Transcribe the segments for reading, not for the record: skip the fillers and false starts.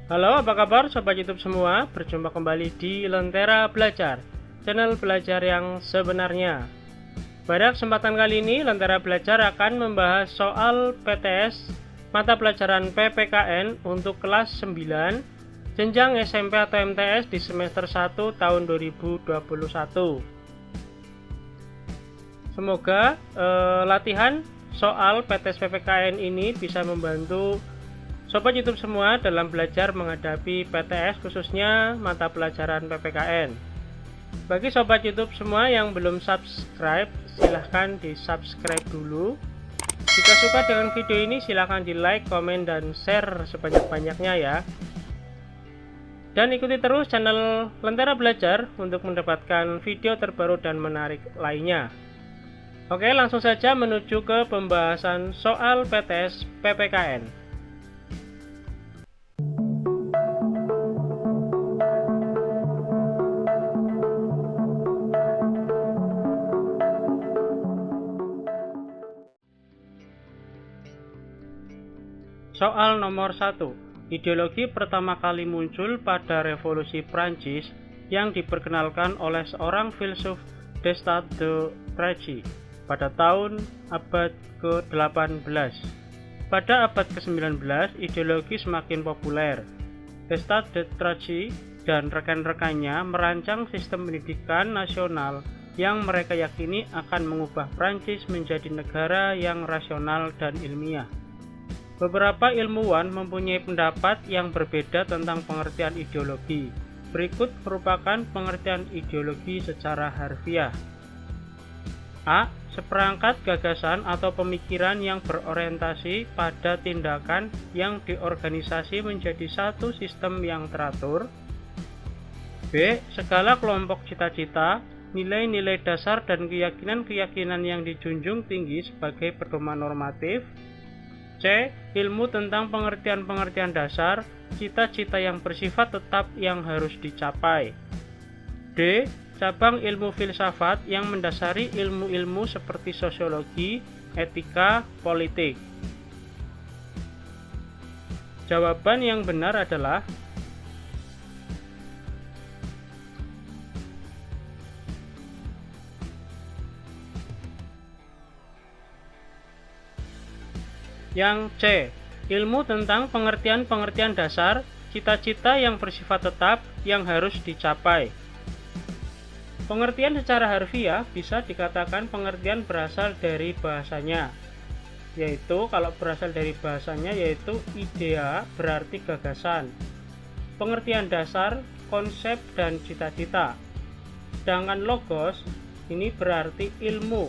Halo, apa kabar Sobat YouTube semua? Berjumpa kembali di Lentera Belajar, channel belajar yang sebenarnya. Pada kesempatan kali ini, Lentera Belajar akan membahas soal PTS mata pelajaran PPKN untuk kelas 9, jenjang SMP atau MTS di semester 1 tahun 2021. Semoga latihan soal PTS PPKN ini bisa membantu Sobat YouTube semua dalam belajar menghadapi PTS khususnya mata pelajaran PPKN. Bagi Sobat YouTube semua yang belum subscribe, silahkan di subscribe dulu. Jika suka dengan video ini silahkan di like, komen, dan share sebanyak-banyaknya ya. Dan ikuti terus channel Lentera Belajar untuk mendapatkan video terbaru dan menarik lainnya. Oke, langsung saja menuju ke pembahasan soal PTS PPKN. Soal nomor 1. Ideologi pertama kali muncul pada revolusi Prancis yang diperkenalkan oleh seorang filsuf Descartes de Trachy pada tahun abad ke-18. Pada abad ke-19, ideologi semakin populer. Descartes de Trachy dan rekan-rekannya merancang sistem pendidikan nasional yang mereka yakini akan mengubah Prancis menjadi negara yang rasional dan ilmiah. Beberapa ilmuwan mempunyai pendapat yang berbeda tentang pengertian ideologi. Berikut merupakan pengertian ideologi secara harfiah. A. Seperangkat gagasan atau pemikiran yang berorientasi pada tindakan yang diorganisasi menjadi satu sistem yang teratur. B. Segala kelompok cita-cita, nilai-nilai dasar dan keyakinan-keyakinan yang dijunjung tinggi sebagai pedoman normatif. C. Ilmu tentang pengertian-pengertian dasar, cita-cita yang bersifat tetap yang harus dicapai. D. Cabang ilmu filsafat yang mendasari ilmu-ilmu seperti sosiologi, etika, politik. Jawaban yang benar adalah yang C. Ilmu tentang pengertian-pengertian dasar, cita-cita yang bersifat tetap yang harus dicapai. Pengertian secara harfiah bisa dikatakan pengertian berasal dari bahasanya, yaitu kalau berasal dari bahasanya yaitu idea berarti gagasan, pengertian dasar, konsep, dan cita-cita. Sedangkan logos ini berarti ilmu.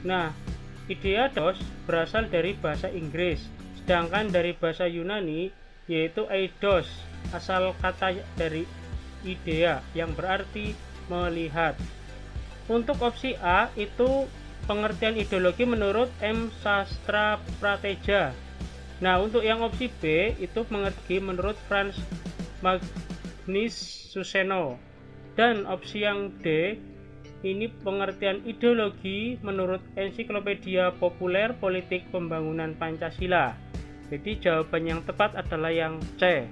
Nah, ideados berasal dari bahasa Inggris, sedangkan dari bahasa Yunani yaitu eidos, asal kata dari idea yang berarti melihat. Untuk opsi A itu pengertian ideologi menurut M. Sastra Prateja. Nah, untuk yang opsi B itu pengertian menurut Frans Magnus Suseno. Dan opsi yang D ini pengertian ideologi menurut Ensiklopedia Populer Politik Pembangunan Pancasila. Jadi jawaban yang tepat adalah yang C.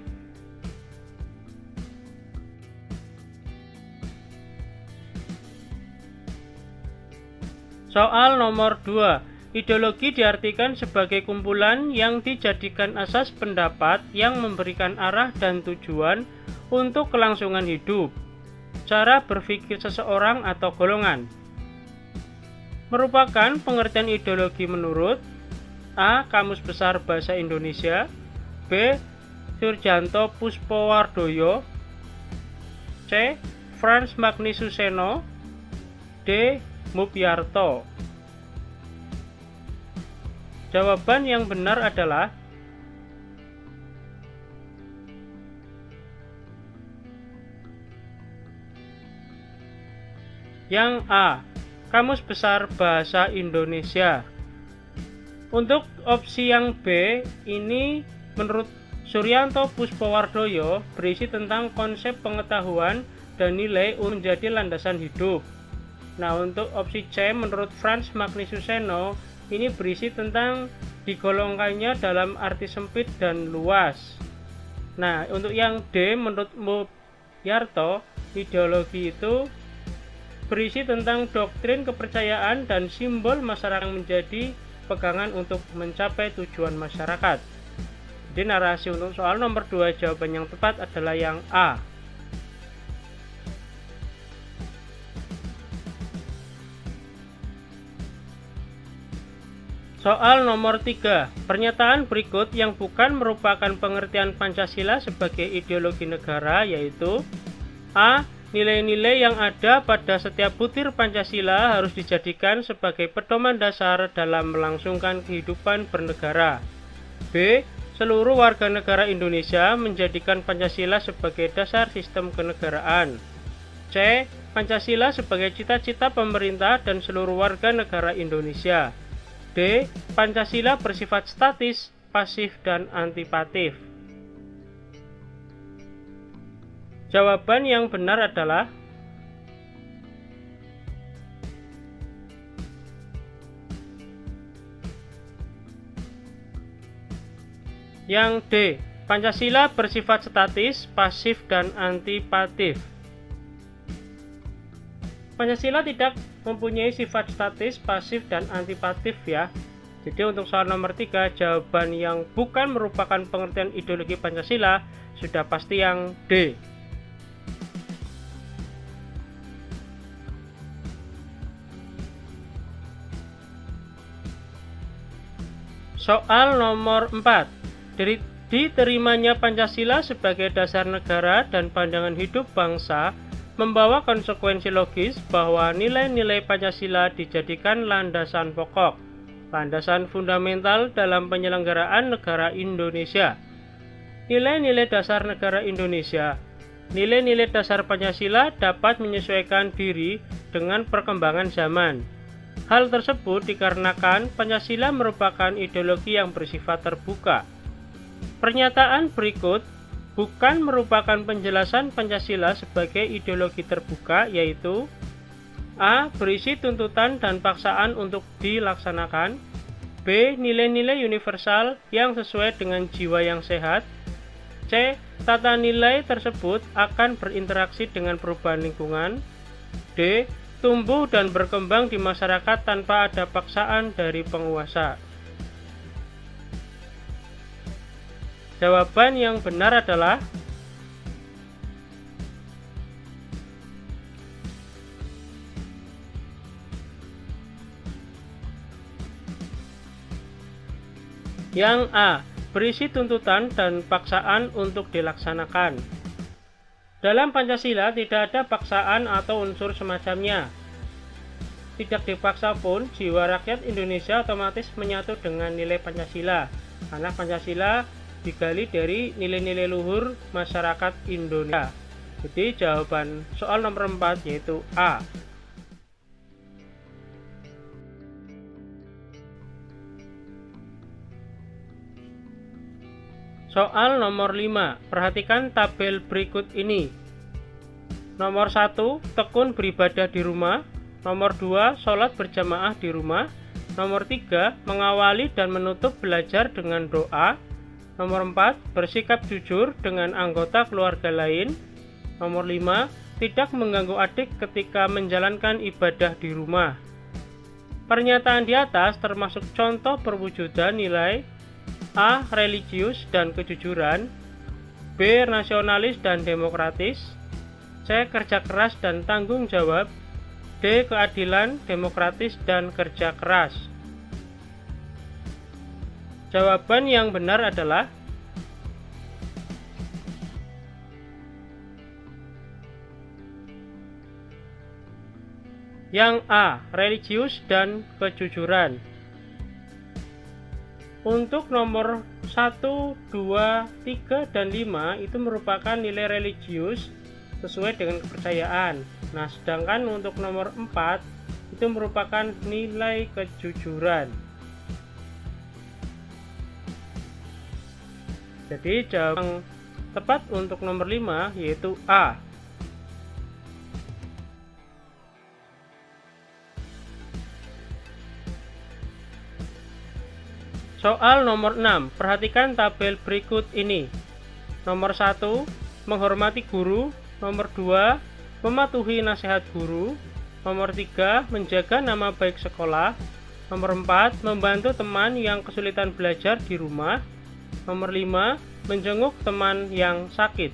Soal nomor 2. Ideologi diartikan sebagai kumpulan yang dijadikan asas pendapat yang memberikan arah dan tujuan untuk kelangsungan hidup, cara berpikir seseorang atau golongan. Merupakan pengertian ideologi menurut A. Kamus Besar Bahasa Indonesia, B. Surjanto Puspowardoyo, C. Frans Magnus Suseno, D. Mubyarto. Jawaban yang benar adalah yang A. Kamus Besar Bahasa Indonesia. Untuk opsi yang B ini menurut Suryanto Puspowardoyo berisi tentang konsep pengetahuan dan nilai menjadi landasan hidup. Nah, untuk opsi C menurut Frans Magnus Suseno ini berisi tentang digolongkannya dalam arti sempit dan luas. Nah, untuk yang D, menurut Muyarto, ideologi itu berisi tentang doktrin, kepercayaan, dan simbol masyarakat yang menjadi pegangan untuk mencapai tujuan masyarakat. Jadi narasi untuk soal nomor 2 jawaban yang tepat adalah yang A. Soal nomor 3. Pernyataan berikut yang bukan merupakan pengertian Pancasila sebagai ideologi negara yaitu A. Nilai-nilai yang ada pada setiap butir Pancasila harus dijadikan sebagai pedoman dasar dalam melangsungkan kehidupan bernegara. B. Seluruh warga negara Indonesia menjadikan Pancasila sebagai dasar sistem kenegaraan. C. Pancasila sebagai cita-cita pemerintah dan seluruh warga negara Indonesia. D. Pancasila bersifat statis, pasif, dan antipatif. Jawaban yang benar adalah yang D. Pancasila bersifat statis, pasif, dan antipatif. Pancasila tidak mempunyai sifat statis, pasif, dan antipatif ya. Jadi untuk soal nomor 3, jawaban yang bukan merupakan pengertian ideologi Pancasila sudah pasti yang D. Soal nomor 4. Diterimanya Pancasila sebagai dasar negara dan pandangan hidup bangsa membawa konsekuensi logis bahwa nilai-nilai Pancasila dijadikan landasan pokok, landasan fundamental dalam penyelenggaraan negara Indonesia. Nilai-nilai dasar negara Indonesia. Nilai-nilai dasar Pancasila dapat menyesuaikan diri dengan perkembangan zaman. Hal tersebut dikarenakan Pancasila merupakan ideologi yang bersifat terbuka. Pernyataan berikut bukan merupakan penjelasan Pancasila sebagai ideologi terbuka, yaitu A. Berisi tuntutan dan paksaan untuk dilaksanakan. B. Nilai-nilai universal yang sesuai dengan jiwa yang sehat. C. Tata nilai tersebut akan berinteraksi dengan perubahan lingkungan. D. Tumbuh dan berkembang di masyarakat tanpa ada paksaan dari penguasa. Jawaban yang benar adalah yang A. Berisi tuntutan dan paksaan untuk dilaksanakan. Dalam Pancasila tidak ada paksaan atau unsur semacamnya. Tidak dipaksa pun, jiwa rakyat Indonesia otomatis menyatu dengan nilai Pancasila, karena Pancasila digali dari nilai-nilai luhur masyarakat Indonesia. Jadi jawaban soal nomor 4 yaitu A. Soal nomor 5. Perhatikan tabel berikut ini. Nomor 1, tekun beribadah di rumah. Nomor 2, sholat berjamaah di rumah. Nomor 3, mengawali dan menutup belajar dengan doa. Nomor 4, bersikap jujur dengan anggota keluarga lain. Nomor 5, tidak mengganggu adik ketika menjalankan ibadah di rumah. Pernyataan di atas termasuk contoh perwujudan nilai A. Religius dan kejujuran. B. Nasionalis dan demokratis. C. Kerja keras dan tanggung jawab. D. Keadilan, demokratis, dan kerja keras. Jawaban yang benar adalah yang A. Religius dan kejujuran. Untuk nomor 1, 2, 3, dan 5 itu merupakan nilai religius sesuai dengan kepercayaan. Nah, sedangkan untuk nomor 4 itu merupakan nilai kejujuran. Jadi jawaban tepat untuk nomor 5 yaitu A. Soal nomor 6, perhatikan tabel berikut ini. Nomor 1, menghormati guru. Nomor 2, mematuhi nasihat guru. Nomor 3, menjaga nama baik sekolah. Nomor 4, membantu teman yang kesulitan belajar di rumah. Nomor 5, menjenguk teman yang sakit.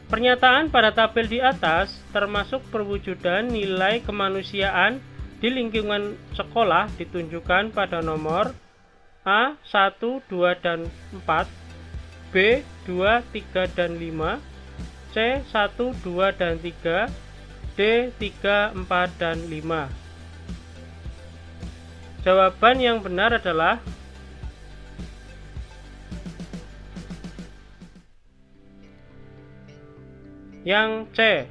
Pernyataan pada tabel di atas termasuk perwujudan nilai kemanusiaan di lingkungan sekolah ditunjukkan pada nomor A 1, 2, dan 4, B 2, 3, dan 5, C 1, 2, dan 3, D 3, 4, dan 5. Jawaban yang benar adalah yang C,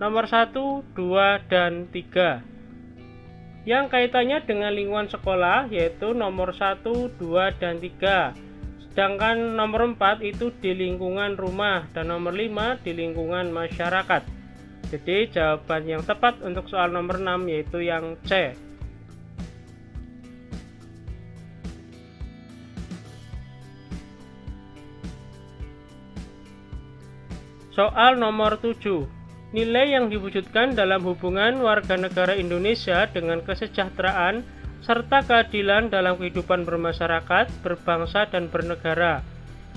nomor 1, 2, dan 3. Yang kaitannya dengan lingkungan sekolah yaitu nomor 1, 2, dan 3. Sedangkan nomor 4 itu di lingkungan rumah dan nomor 5 di lingkungan masyarakat. Jadi jawaban yang tepat untuk soal nomor 6 yaitu yang C. Soal nomor 7. Nilai yang diwujudkan dalam hubungan warga negara Indonesia dengan kesejahteraan serta keadilan dalam kehidupan bermasyarakat, berbangsa, dan bernegara.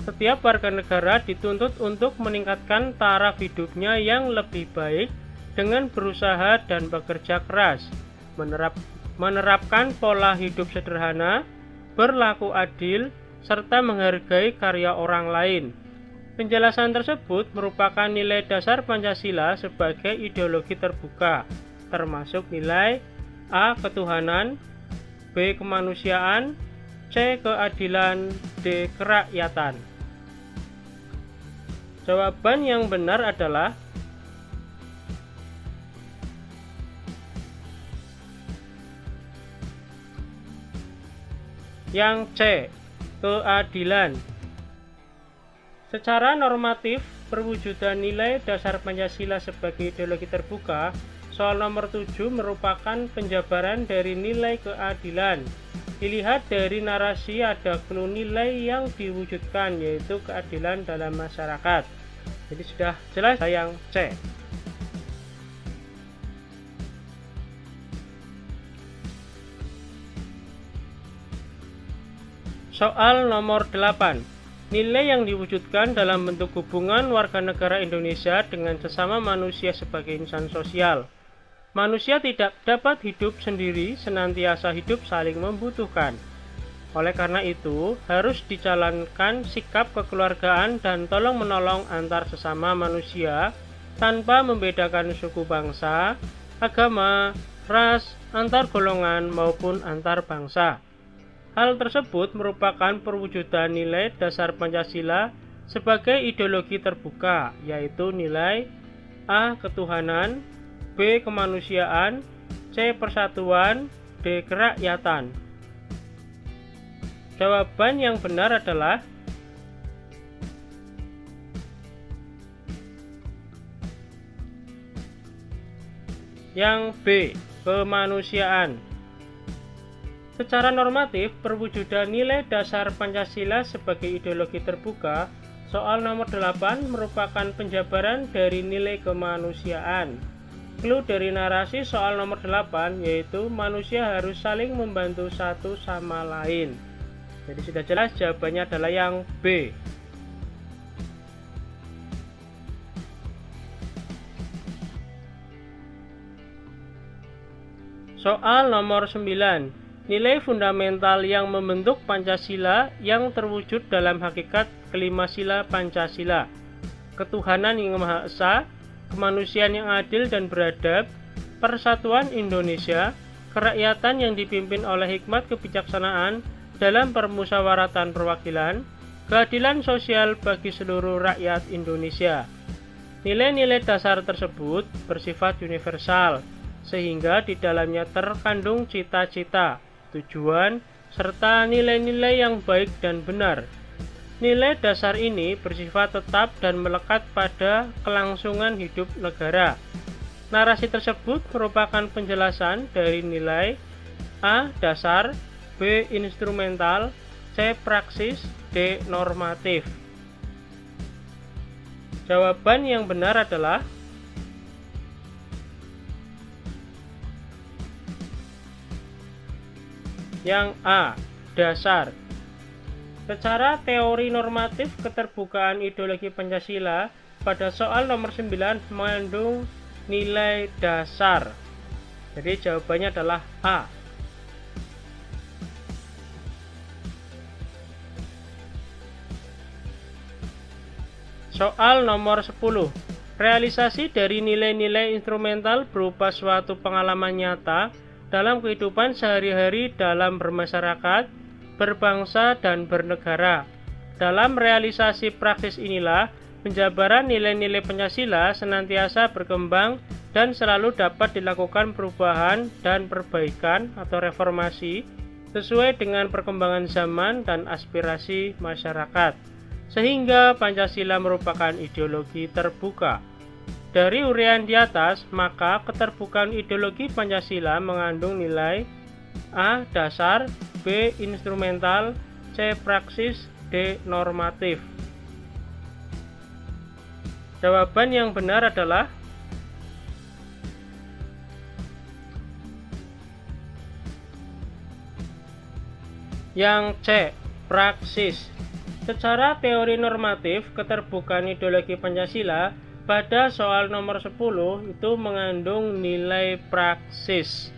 Setiap warga negara dituntut untuk meningkatkan taraf hidupnya yang lebih baik dengan berusaha dan bekerja keras, menerapkan pola hidup sederhana, berlaku adil, serta menghargai karya orang lain. Penjelasan tersebut merupakan nilai dasar Pancasila sebagai ideologi terbuka, termasuk nilai A. Ketuhanan, B. Kemanusiaan, C. Keadilan, D. Kerakyatan. Jawaban yang benar adalah yang C. Keadilan. Secara normatif, perwujudan nilai dasar Pancasila sebagai ideologi terbuka, soal nomor 7 merupakan penjabaran dari nilai keadilan. Dilihat dari narasi ada clue nilai yang diwujudkan yaitu keadilan dalam masyarakat. Jadi sudah jelas yang C. Soal nomor 8. Nilai yang diwujudkan dalam bentuk hubungan warga negara Indonesia dengan sesama manusia sebagai insan sosial. Manusia tidak dapat hidup sendiri, senantiasa hidup saling membutuhkan. Oleh karena itu, harus dijalankan sikap kekeluargaan dan tolong-menolong antar sesama manusia tanpa membedakan suku bangsa, agama, ras, antar golongan maupun antar bangsa. Hal tersebut merupakan perwujudan nilai dasar Pancasila sebagai ideologi terbuka, yaitu nilai A. Ketuhanan, B. Kemanusiaan, C. Persatuan, D. Kerakyatan. Jawaban yang benar adalah yang B. Kemanusiaan. Secara normatif, perwujudan nilai dasar Pancasila sebagai ideologi terbuka, soal nomor 8 merupakan penjabaran dari nilai kemanusiaan. Clue dari narasi soal nomor 8 yaitu manusia harus saling membantu satu sama lain. Jadi sudah jelas jawabannya adalah yang B. Soal nomor 9. Nilai fundamental yang membentuk Pancasila yang terwujud dalam hakikat kelima sila Pancasila. Ketuhanan yang Maha Esa, kemanusiaan yang adil dan beradab, persatuan Indonesia, kerakyatan yang dipimpin oleh hikmat kebijaksanaan dalam permusyawaratan perwakilan, keadilan sosial bagi seluruh rakyat Indonesia. Nilai-nilai dasar tersebut bersifat universal, sehingga di dalamnya terkandung cita-cita, tujuan, serta nilai-nilai yang baik dan benar. Nilai dasar ini bersifat tetap dan melekat pada kelangsungan hidup negara. Narasi tersebut merupakan penjelasan dari nilai A. Dasar, B. Instrumental, C. Praksis, D. Normatif. Jawaban yang benar adalah yang A. Dasar. Secara teori normatif keterbukaan ideologi Pancasila pada soal nomor 9 mengandung nilai dasar. Jadi jawabannya adalah A. Soal nomor 10. Realisasi dari nilai-nilai instrumental berupa suatu pengalaman nyata dalam kehidupan sehari-hari dalam bermasyarakat, berbangsa, dan bernegara. Dalam realisasi praksis inilah, penjabaran nilai-nilai Pancasila senantiasa berkembang dan selalu dapat dilakukan perubahan dan perbaikan atau reformasi sesuai dengan perkembangan zaman dan aspirasi masyarakat, sehingga Pancasila merupakan ideologi terbuka. Dari uraian di atas, maka keterbukaan ideologi Pancasila mengandung nilai A. Dasar, B. Instrumental, C. Praksis, D. Normatif. Jawaban yang benar adalah yang C. Praksis. Secara teori normatif, keterbukaan ideologi Pancasila pada soal nomor 10 itu mengandung nilai praksis.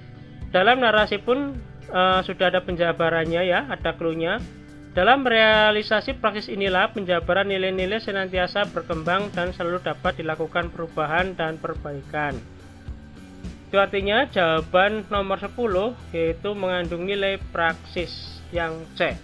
Dalam narasi pun sudah ada penjabarannya ya, ada clue-nya. Dalam realisasi praksis inilah penjabaran nilai-nilai senantiasa berkembang dan selalu dapat dilakukan perubahan dan perbaikan. Itu artinya jawaban nomor 10 yaitu mengandung nilai praksis yang C.